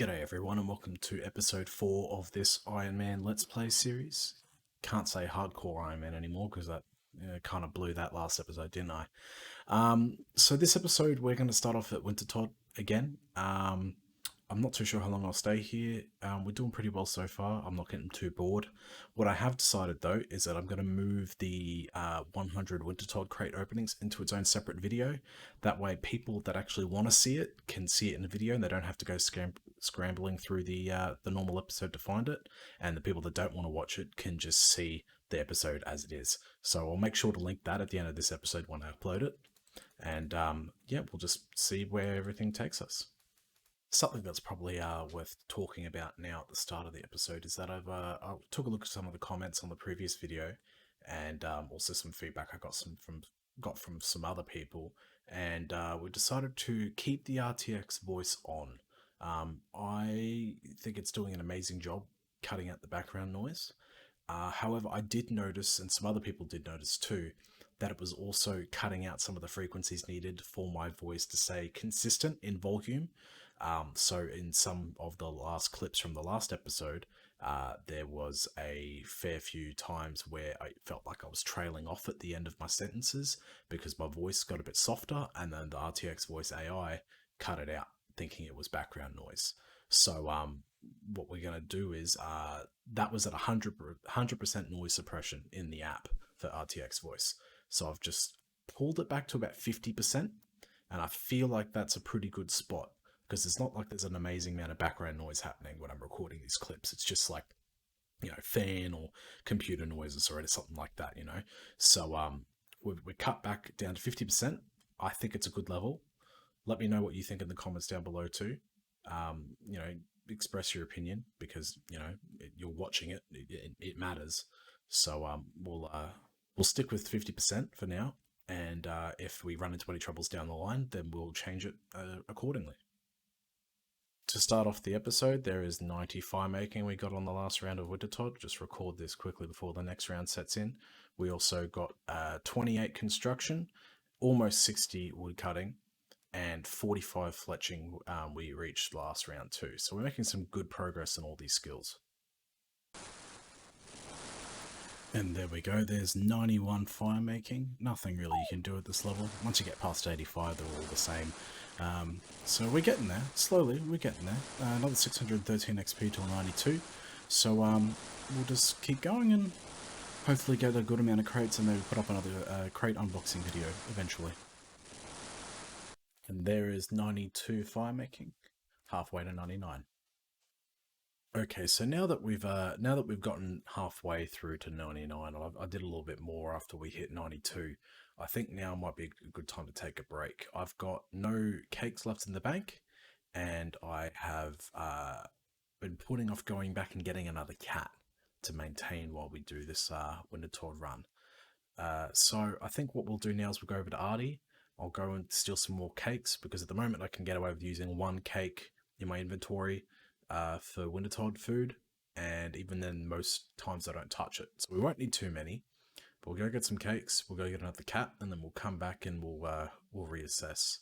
G'day everyone and welcome to episode 4 of this Iron Man Let's Play series. Can't say hardcore Iron Man anymore because that kind of blew that last episode, didn't I? So this episode we're going to start off at Wintertodt again. I'm not too sure how long I'll stay here. We're doing pretty well so far. I'm not getting too bored. What I have decided though is that I'm going to move the 100 Wintertodt crate openings into its own separate video. That way people that actually want to see it can see it in the video and they don't have to go scrambling through the normal episode to find it. And the people that don't want to watch it can just see the episode as it is. So I'll make sure to link that at the end of this episode when I upload it. And yeah, we'll just see where everything takes us. Something that's probably worth talking about now at the start of the episode is that I took a look at some of the comments on the previous video, and also some feedback I got from some other people, and we decided to keep the RTX voice on. I think it's doing an amazing job cutting out the background noise. However, I did notice, and some other people did notice too, that it was also cutting out some of the frequencies needed for my voice to stay consistent in volume. So in some of the last clips from the last episode, there was a fair few times where I felt like I was trailing off at the end of my sentences because my voice got a bit softer, and then the RTX Voice AI cut it out, thinking it was background noise. So what we're going to do is that was at 100% noise suppression in the app for RTX Voice. So I've just pulled it back to about 50%, and I feel like that's a pretty good spot because it's not like there's an amazing amount of background noise happening when I'm recording these clips. It's just like, fan or computer noises or something like that, So we cut back down to 50%. I think it's a good level. Let me know what you think in the comments down below too. Express your opinion because, you're watching it. It matters. So we'll stick with 50% for now. And if we run into any troubles down the line, then we'll change it accordingly. To start off the episode, there is 90 firemaking we got on the last round of Wintertodt. Just record this quickly before the next round sets in. We also got 28 construction, almost 60 wood cutting, and 45 fletching we reached last round too. So we're making some good progress in all these skills. And there we go, there's 91 firemaking. Nothing really you can do at this level. Once you get past 85, they're all the same. So we're getting there. Slowly, we're getting there. Another 613 XP till 92. So we'll just keep going and hopefully get a good amount of crates and maybe put up another crate unboxing video eventually. And there is 92 firemaking, halfway to 99. Okay, so now that we've gotten halfway through to 99, I did a little bit more after we hit 92. I think now might be a good time to take a break. I've got no cakes left in the bank, and I have been putting off going back and getting another cat to maintain while we do this Wintertodt run. So I think what we'll do now is we'll go over to Arty. I'll go and steal some more cakes because at the moment I can get away with using one cake in my inventory for Wintertodt food, and even then most times I don't touch it, so we won't need too many. But we'll go get some cakes, we'll go get another cat, and then we'll come back and we'll reassess.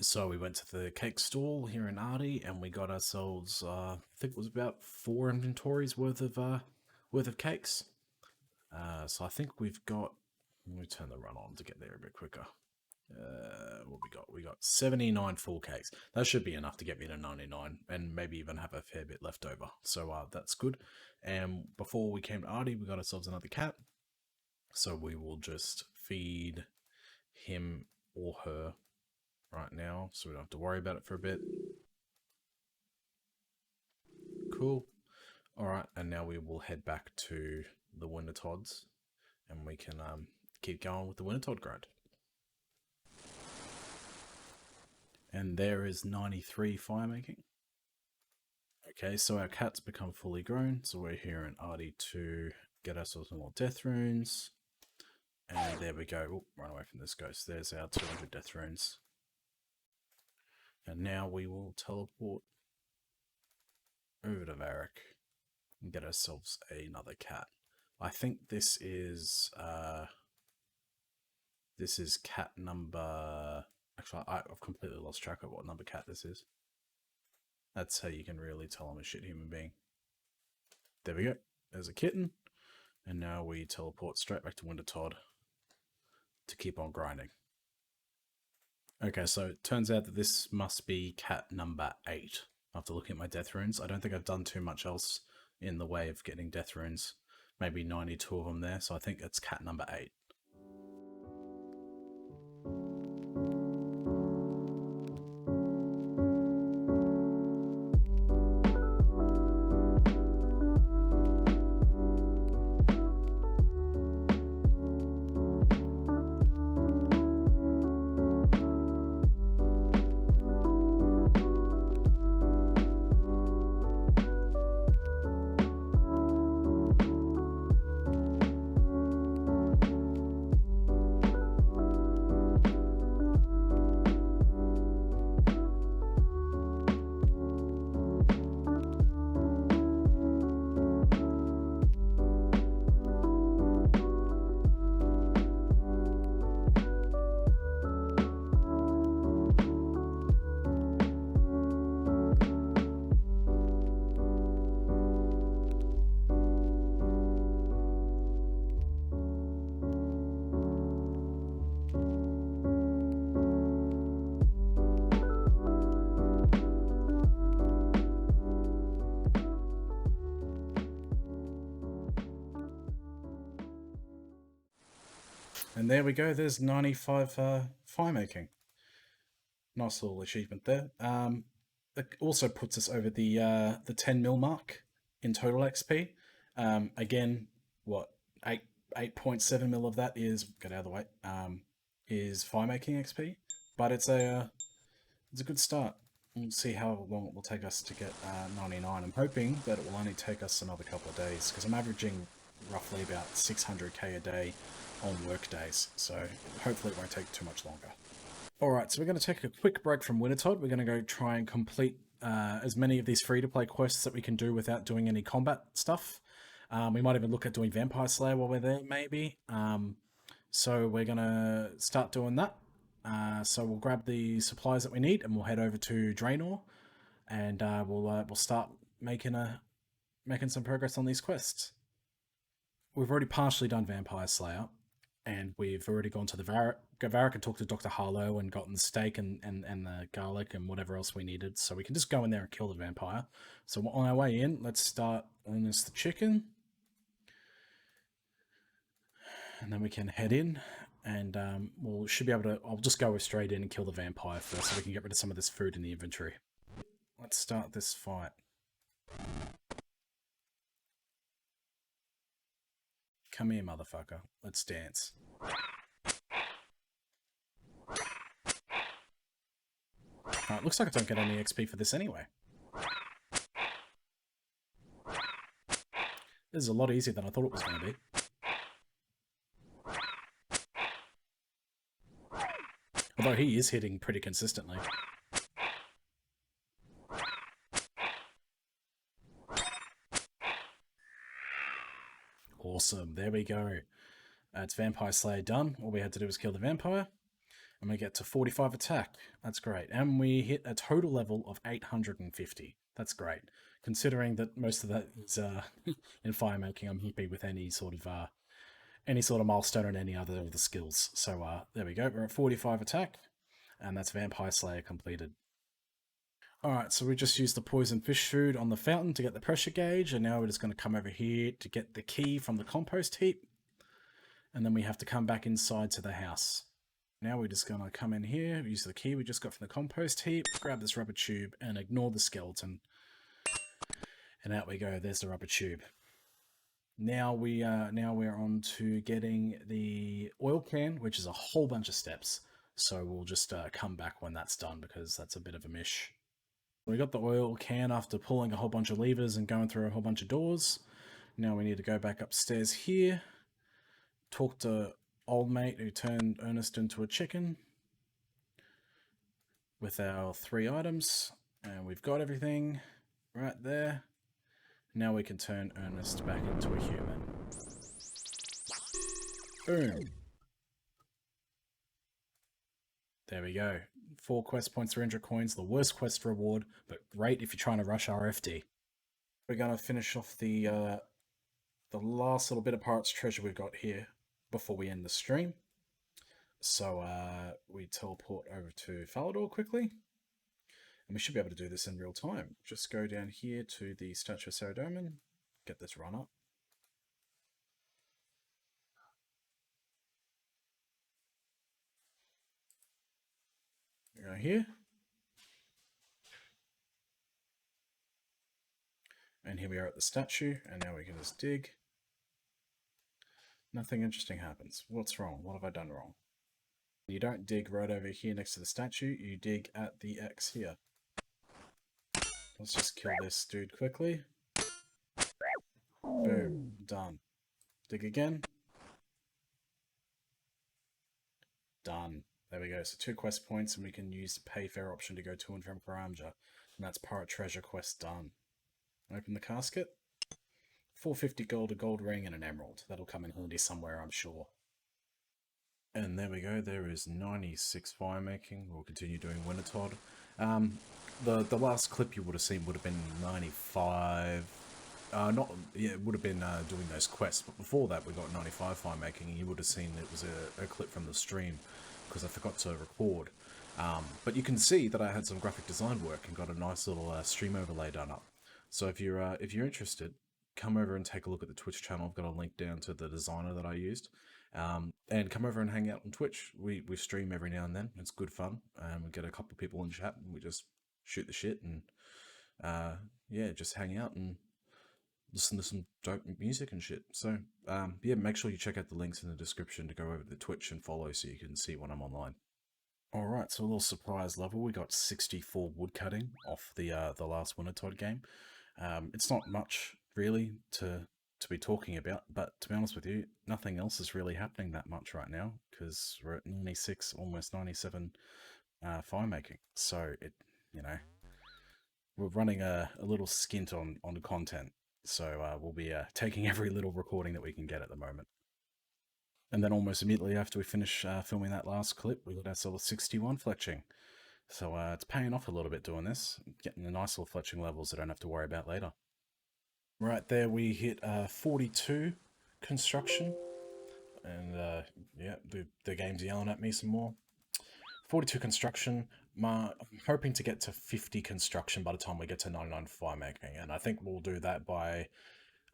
So we went to the cake stall here in Arty and we got ourselves I think it was about 4 inventories worth of cakes. So I think we've got, let me turn the run on to get there a bit quicker. What we got? We got 79 full cakes. That should be enough to get me to 99 and maybe even have a fair bit left over. So that's good. And before we came to Arty, we got ourselves another cat. So we will just feed him or her right now, so we don't have to worry about it for a bit. Cool. Alright, and now we will head back to the Wintertodts and we can keep going with the Wintertodt grind. And there is 93 firemaking. Okay, so our cat's become fully grown, so we're here in Arty to get ourselves some more death runes. And there we go. Oh, run away from this ghost. There's our 200 death runes. And now we will teleport over to Varric and get ourselves another cat. I think this is cat number... Actually, I've completely lost track of what number cat this is. That's how you can really tell I'm a shit human being. There we go. There's a kitten. And now we teleport straight back to Wintertodt to keep on grinding. Okay, so it turns out that this must be cat number 8. After looking at my death runes, I don't think I've done too much else in the way of getting death runes. Maybe 92 of them there, so I think it's cat number 8. And there we go, there's 95 firemaking. Nice little achievement there. It also puts us over the 10 mil mark in total XP. Again, what, 8.7 mil of that is, get out of the way, is firemaking XP. But it's a good start. We'll see how long it will take us to get 99. I'm hoping that it will only take us another couple of days, because I'm averaging roughly about 600k a day on work days, so hopefully it won't take too much longer. Alright, so we're going to take a quick break from Wintertodt. We're going to go try and complete as many of these free-to-play quests that we can do without doing any combat stuff. We might even look at doing Vampire Slayer while we're there, maybe. So we're going to start doing that. So we'll grab the supplies that we need and we'll head over to Draenor, and we'll start making some progress on these quests. We've already partially done Vampire Slayer, and we've already gone to the Varric and talked to Dr. Harlow and gotten the steak and the garlic and whatever else we needed. So we can just go in there and kill the vampire. So on our way in, let's start Ernest the chicken. And then we can head in, and we should be able to... I'll just go straight in and kill the vampire first so we can get rid of some of this food in the inventory. Let's start this fight. Come here, motherfucker. Let's dance. Alright, looks like I don't get any XP for this anyway. This is a lot easier than I thought it was going to be. Although he is hitting pretty consistently. Awesome, there we go. It's Vampire Slayer done. All we had to do was kill the vampire. And we get to 45 attack. That's great. And we hit a total level of 850. That's great. Considering that most of that is in firemaking, I'm happy with any sort of milestone and any other of the skills. So there we go. We're at 45 attack. And that's Vampire Slayer completed. Alright, so we just used the poison fish food on the fountain to get the pressure gauge, and now we're just going to come over here to get the key from the compost heap, and then we have to come back inside to the house. Now we're just going to come in here, use the key we just got from the compost heap, grab this rubber tube, and ignore the skeleton. And out we go, there's the rubber tube. Now we're on to getting the oil can, which is a whole bunch of steps, so we'll just come back when that's done, because that's a bit of a mish. We got the oil can after pulling a whole bunch of levers and going through a whole bunch of doors. Now we need to go back upstairs here, talk to old mate who turned Ernest into a chicken with our 3 items, and we've got everything right there. Now we can turn Ernest back into a human. Boom. There we go. 4 quest points, 300 coins. The worst quest reward, but great if you're trying to rush RFD. We're going to finish off the last little bit of Pirate's Treasure we've got here before we end the stream. So we teleport over to Falador quickly. And we should be able to do this in real time. Just go down here to the Statue of Saradomin, get this run up. Go here. And here we are at the statue, and now we can just dig. Nothing interesting happens. What's wrong? What have I done wrong? You don't dig right over here next to the statue, you dig at the X here. Let's just kill this dude quickly. Boom. Done. Dig again. Done. There we go. So 2 quest points, and we can use the pay fair option to go to and from Karamja. And that's Pirate Treasure quest done. Open the casket. 450 gold, a gold ring, and an emerald. That'll come in handy somewhere, I'm sure. And there we go. There is 96 firemaking. We'll continue doing Wintertodt. The last clip you would have seen would have been 95. It would have been doing those quests. But before that, we got 95 firemaking, and you would have seen it was a clip from the stream because I forgot to record. But you can see that I had some graphic design work and got a nice little stream overlay done up. So if you're interested, come over and take a look at the Twitch channel. I've got a link down to the designer that I used. And come over and hang out on Twitch. We stream every now and then. It's good fun. We get a couple of people in chat and we just shoot the shit and just hang out and listen to some dope music and shit. So make sure you check out the links in the description to go over to the Twitch and follow so you can see when I'm online. Alright, so a little surprise level. We got 64 woodcutting off the last Wintertodt game. It's not much really to be talking about, but to be honest with you, nothing else is really happening that much right now because we're at 96, almost 97 firemaking. So we're running a little skint on content. So we'll be taking every little recording that we can get at the moment. And then almost immediately after we finish filming that last clip, we got ourselves 61 fletching. So it's paying off a little bit doing this, getting the nice little fletching levels that I don't have to worry about later. Right there we hit 42 construction. And the game's yelling at me some more. 42 construction. I'm hoping to get to 50 construction by the time we get to 99 firemaking. And I think we'll do that by...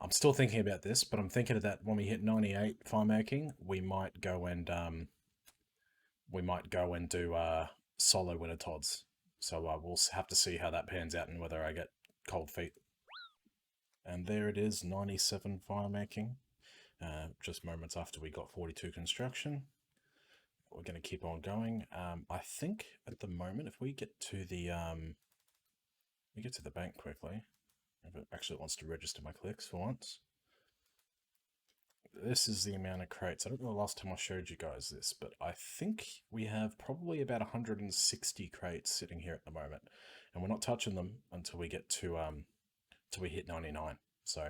I'm still thinking about this, but I'm thinking that when we hit 98 firemaking, we might go and do solo Wintertodts. So we'll have to see how that pans out and whether I get cold feet. And there it is, 97 firemaking. Just moments after we got 42 construction. We're going to keep on going. I think at the moment, if we get to the bank quickly. If it actually wants to register my clicks for once. This is the amount of crates. I don't know the last time I showed you guys this, but I think we have probably about 160 crates sitting here at the moment. And we're not touching them until we get to till we hit 99. So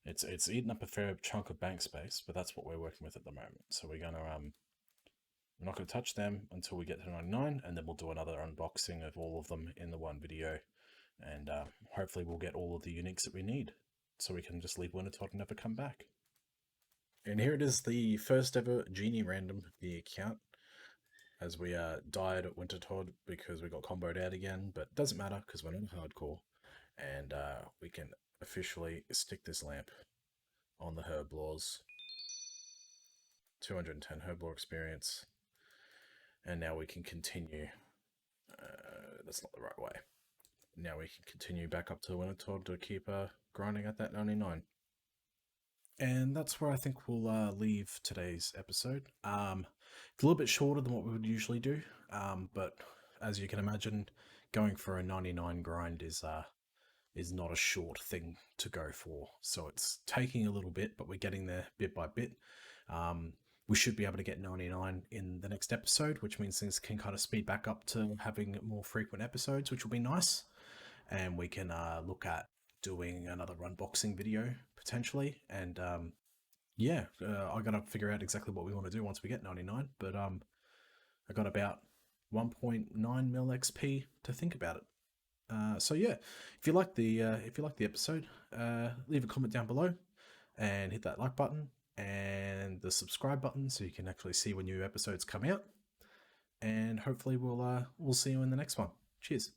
it's eating up a fair chunk of bank space, but that's what we're working with at the moment. So we're not gonna touch them until we get to 99, and then we'll do another unboxing of all of them in the one video. And hopefully we'll get all of the uniques that we need, so we can just leave Wintertodt and never come back. And here it is, the first ever Genie random of the account, as we died at Wintertodt because we got comboed out again, but it doesn't matter because we're not hardcore, and we can officially stick this lamp on the Herblores. 210 Herblore experience, and now we can continue. That's not the right way. Now we can continue back up to Wintertodt to keep grinding at that 99. And that's where I think we'll leave today's episode. It's a little bit shorter than what we would usually do, but as you can imagine, going for a 99 grind is not a short thing to go for. So it's taking a little bit, but we're getting there bit by bit. We should be able to get 99 in the next episode, which means things can kind of speed back up to having more frequent episodes, which will be nice. And we can look at doing another unboxing video potentially. And I gotta figure out exactly what we want to do once we get 99. But I got about 1.9 mil XP to think about it. So yeah, if you like the episode, leave a comment down below and hit that like button and the subscribe button so you can actually see when new episodes come out. And hopefully we'll see you in the next one. Cheers.